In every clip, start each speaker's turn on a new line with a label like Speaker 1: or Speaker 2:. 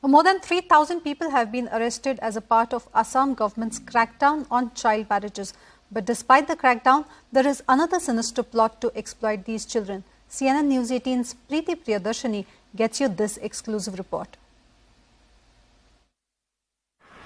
Speaker 1: More than 3,000 people have been arrested as a part of Assam government's crackdown on child marriages. But despite the crackdown, there is another sinister plot to exploit these children. CNN News 18's Preeti Priyadarshini gets you this exclusive report.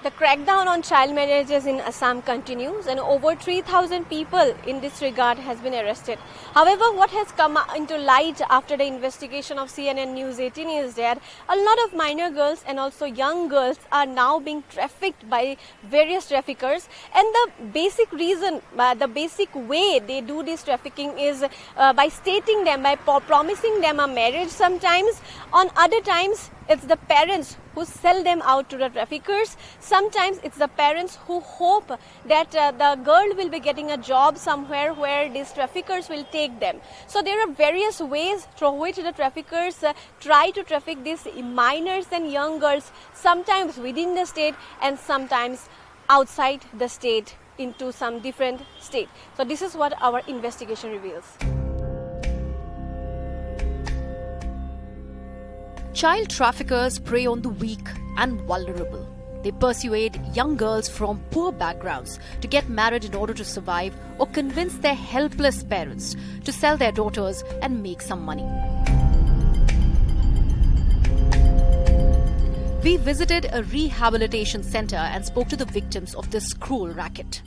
Speaker 2: The crackdown on child marriages in Assam continues, and over 3,000 people in this regard has been arrested. However, what has come into light after the investigation of CNN News 18 is that a lot of minor girls and also young girls are now being trafficked by various traffickers. And the basic reason, the basic way they do this trafficking is by stating them, by promising them a marriage sometimes. On other times, it's the parents who sell them out to the traffickers. Sometimes it's the parents who hope that the girl will be getting a job somewhere where these traffickers will take them. So there are various ways through which the traffickers try to traffic these minors and young girls, sometimes within the state and sometimes outside the state into some different state. So this is what our investigation reveals.
Speaker 3: Child traffickers prey on the weak and vulnerable. They persuade young girls from poor backgrounds to get married in order to survive, or convince their helpless parents to sell their daughters and make some money. We visited a rehabilitation center and spoke to the victims of this cruel racket.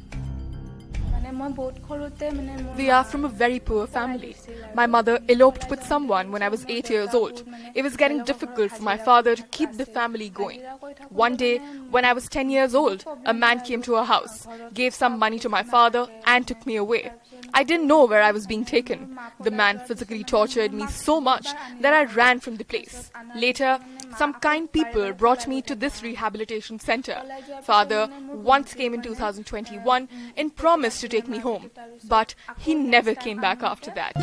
Speaker 4: We are from a very poor family. My mother eloped with someone when I was 8 years old. It was getting difficult for my father to keep the family going. One day, when I was 10 years old, a man came to our house, gave some money to my father and took me away. I didn't know where I was being taken. The man physically tortured me so much that I ran from the place. Later, some kind people brought me to this rehabilitation center. Father once came in 2021 and promised to take me home, but he never came back after that.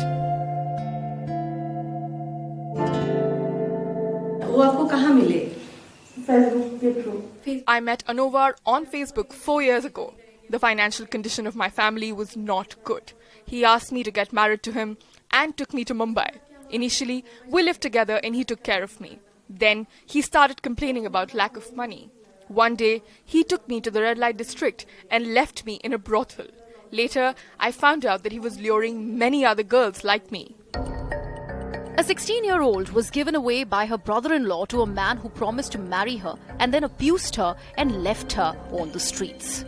Speaker 4: I met Anovar on Facebook 4 years ago. The financial condition of my family was not good. He asked me to get married to him and took me to Mumbai. Initially, we lived together and he took care of me. Then he started complaining about lack of money. One day, he took me to the red light district and left me in a brothel. Later, I found out that he was luring many other girls like me.
Speaker 3: A 16-year-old was given away by her brother-in-law to a man who promised to marry her and then abused her and left her on the streets.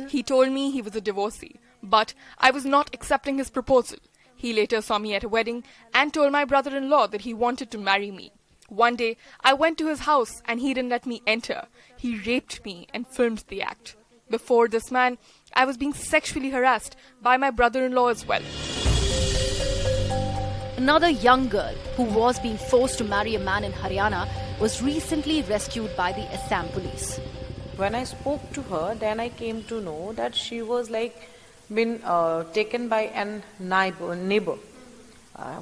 Speaker 4: He told me he was a divorcee, but I was not accepting his proposal. He later saw me at a wedding and told my brother-in-law that he wanted to marry me. One day, I went to his house and he didn't let me enter. He raped me and filmed the act. Before this man, I was being sexually harassed by my brother-in-law as well.
Speaker 3: Another young girl who was being forced to marry a man in Haryana was recently rescued by the Assam police.
Speaker 5: When I spoke to her, then I came to know that she was been taken by a neighbor.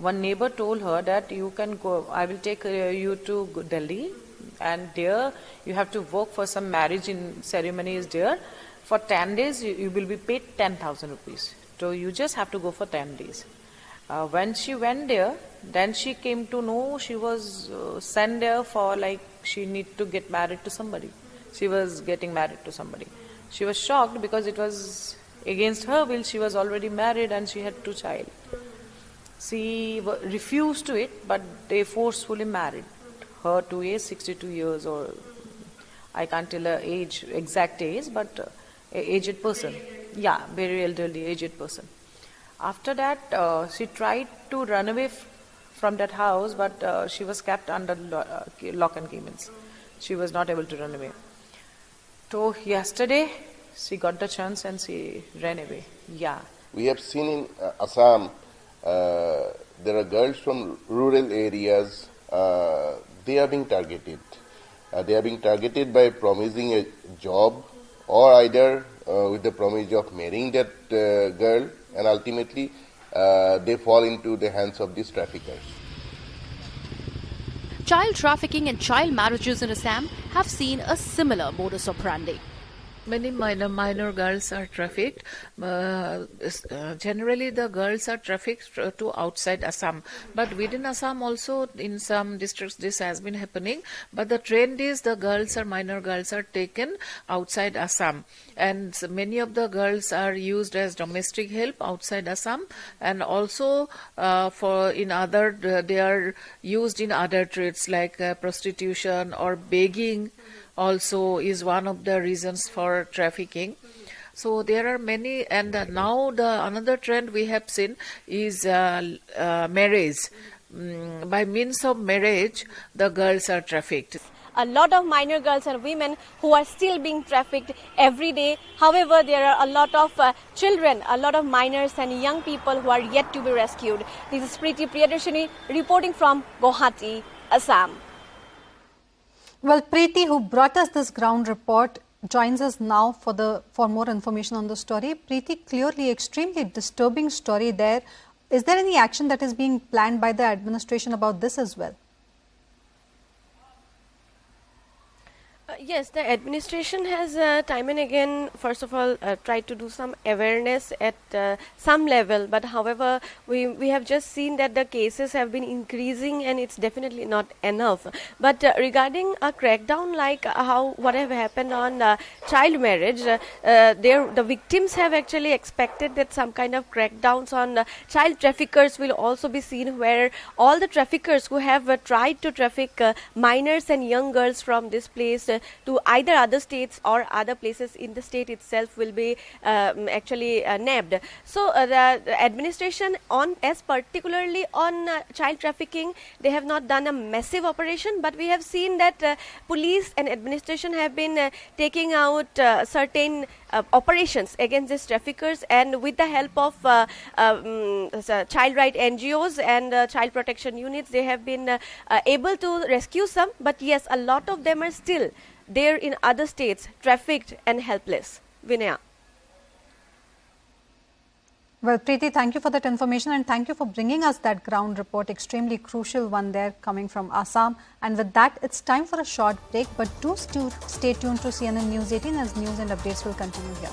Speaker 5: One neighbor told her that you can go, I will take you to Delhi, and there you have to work for some marriage ceremony is there. For 10 days you will be paid 10,000 rupees. So you just have to go for 10 days. When she went there, then she came to know she was sent there for she need to get married to somebody. She was getting married to somebody. She was shocked because it was against her will. She was already married and she had 2 children. She refused to it, but they forcefully married her to a 62 years old. I can't tell her age, exact age, but aged person. Yeah, very elderly, aged person. After that, she tried to run away from that house, but she was kept under lock and keys. She was not able to run away. So yesterday, she got the chance and she ran away. Yeah.
Speaker 6: We have seen in Assam, there are girls from rural areas, they are being targeted. They are being targeted by promising a job or either with the promise of marrying that girl, and ultimately they fall into the hands of these traffickers.
Speaker 3: Child trafficking and child marriages in Assam have seen a similar modus operandi.
Speaker 7: Many minor girls are trafficked. Generally, the girls are trafficked to outside Assam, but within Assam also in some districts this has been happening. But the trend is the minor girls are taken outside Assam, and many of the girls are used as domestic help outside Assam, and also they are used in other trades like prostitution or begging. Also is one of the reasons for trafficking. So there are many, and now another trend we have seen is marriage. By means of marriage, the girls are trafficked.
Speaker 2: A lot of minor girls and women who are still being trafficked every day. However, there are a lot of children, a lot of minors and young people who are yet to be rescued. This is Preeti Priyadarshini reporting from Guwahati, Assam.
Speaker 1: Well, Preeti, who brought us this ground report, joins us now for more information on the story. Preeti, clearly extremely disturbing story there. Is there any action that is being planned by the administration about this as well?
Speaker 2: Yes, the administration has time and again, first of all, tried to do some awareness at some level. But however, we have just seen that the cases have been increasing and it's definitely not enough. But regarding a crackdown like what have happened on child marriage, the victims have actually expected that some kind of crackdowns on child traffickers will also be seen, where all the traffickers who have tried to traffic minors and young girls from this place to either other states or other places in the state itself will be actually nabbed. So the administration particularly on child trafficking, they have not done a massive operation, but we have seen that police and administration have been taking out certain operations against these traffickers, and with the help of child right NGOs and child protection units, they have been able to rescue some. But yes, a lot of them are still there in other states, trafficked and helpless. Vinaya.
Speaker 1: Well, Preeti, thank you for that information and thank you for bringing us that ground report, extremely crucial one there coming from Assam. And with that, it's time for a short break, but do stay tuned to CNN News 18 as news and updates will continue here.